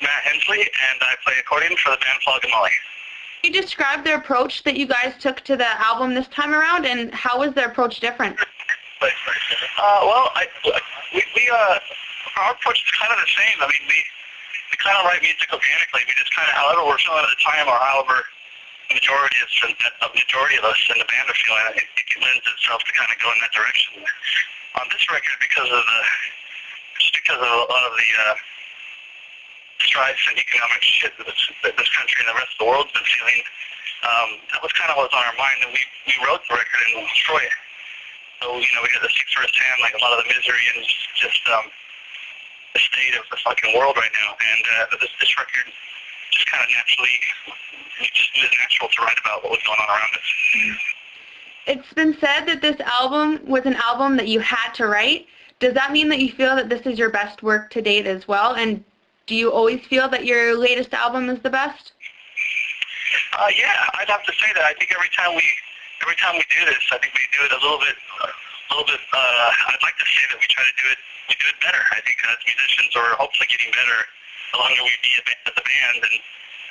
Matt Hensley, and I play accordion for the band Flogging. Can you describe the approach that you guys took to the album this time around, and how was the approach different? Well, our approach is kind of the same. I mean, we kind of write music organically. We just kind of, however we're feeling at the time, or however the majority of us in the band are feeling, it lends itself to kind of go in that direction. On this record, because of a lot of the strife and economic shit that this country and the rest of the world's been feeling, that was kind of what was on our mind, and we wrote the record in Detroit. So, we got the six firsthand, like a lot of the misery and just the state of the fucking world right now. And this record just kind of naturally, it was natural to write about what was going on around us. It's been said that this album was an album that you had to write. Does that mean that you feel that this is your best work to date as well? And do you always feel that your latest album is the best? Yeah, I'd have to say that. I think every time we do this, I think we do it a little bit. I'd like to say that we try to do it better. I think as musicians, are hopefully getting better the longer we be as a band. And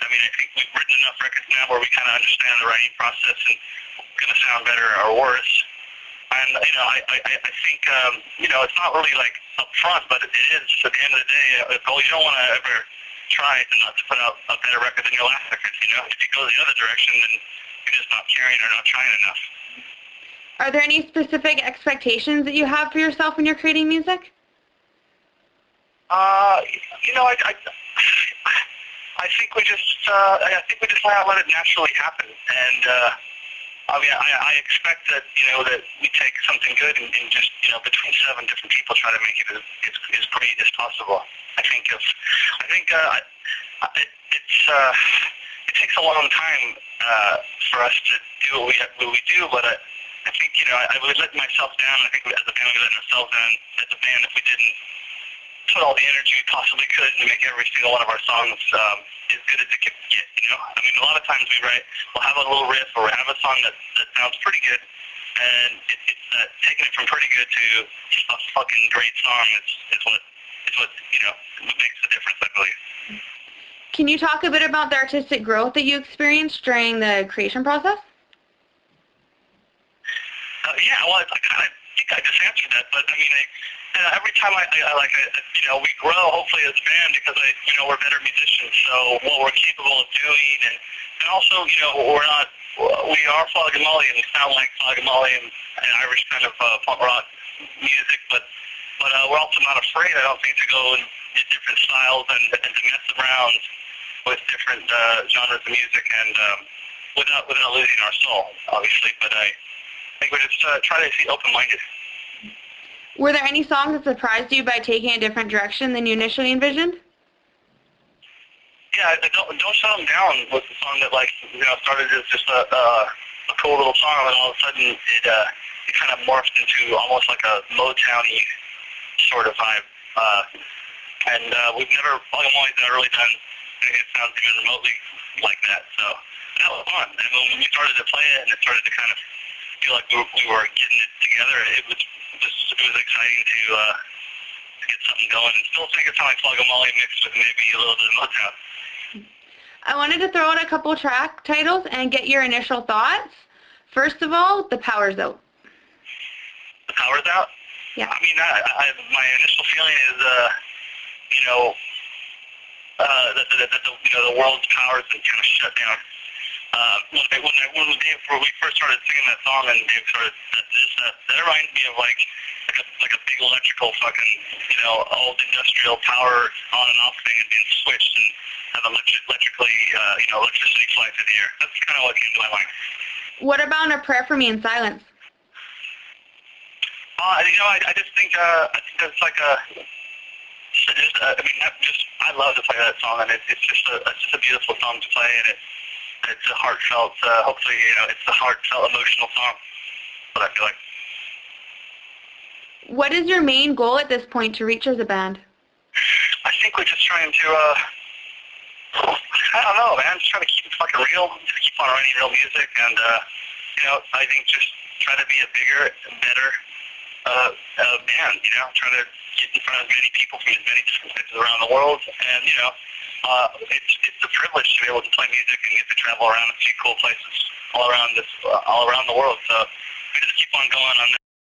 I mean, I think we've written enough records now where we kind of understand the writing process and we're going to sound better or worse. And I think it's not really like up front, but it is at the end of the day. You don't want to ever try not to put out a better record than your last record. If you go the other direction, then you're just not caring or not trying enough. Are there any specific expectations that you have for yourself when you're creating music? I think we just let it naturally happen, and I expect that that we take something good and just between 7 different people try to make it as great as possible. It takes a long time for us to do what we do, but I think I would let myself down. I think as a band we let ourselves down as a band if we didn't put all the energy we possibly could to make every single one of our songs as good as it could get. I mean, a lot of times we'll have a little riff or have a song that sounds pretty good, and it's taking it from pretty good to a fucking great song is what makes the difference, I believe. Can you talk a bit about the artistic growth that you experienced during the creation process? Yeah, well, I think I just answered that, but I mean, every time we grow hopefully as a band because we're better musicians. So what we're capable of doing, and also we are Flogging Molly, and we sound like Flogging Molly and Irish kind of punk rock music, but we're also not afraid, I don't think, to go in different styles and to mess around with different genres of music and without losing our soul, obviously. But I think we just try to be open-minded. Were there any songs that surprised you by taking a different direction than you initially envisioned? Yeah, Don't Shut 'Em Down was the song that started as just a cool little song, and all of a sudden it kind of morphed into almost like a Motown-y sort of vibe. And Flogging Molly's never really done anything that sounds even remotely like that. So that was fun. And when we started to play it and it started to kind of feel like we were getting it together, it was exciting to get something going and still make it sound like Flogging Molly mixed with maybe a little bit of Motown. I wanted to throw out a couple track titles and get your initial thoughts. First of all, The Power's Out. The Power's Out? Yeah. I mean, my initial feeling is, that the world's powers been kind of shut down. When we first started singing that song and Dave started that reminded me of like a big electrical fucking old industrial power on and off thing and being switched and have electricity fly through the air. That's kind of what came to my mind. What about A Prayer for Me in Silence? I just think that's like I love to play that song, and it's just a beautiful song to play, and it's a heartfelt. Hopefully, it's a heartfelt, emotional song. What I feel like. What is your main goal at this point to reach as a band? I think we're just trying to. I don't know, man. Just trying to keep it fucking real. Just keep on writing real music, and I think just try to be a bigger, better band. Try to get in front of as many people from as many different places around the world, and it's a privilege to be able to play music and get to travel around and see cool places all around the world. So we just keep on going on this.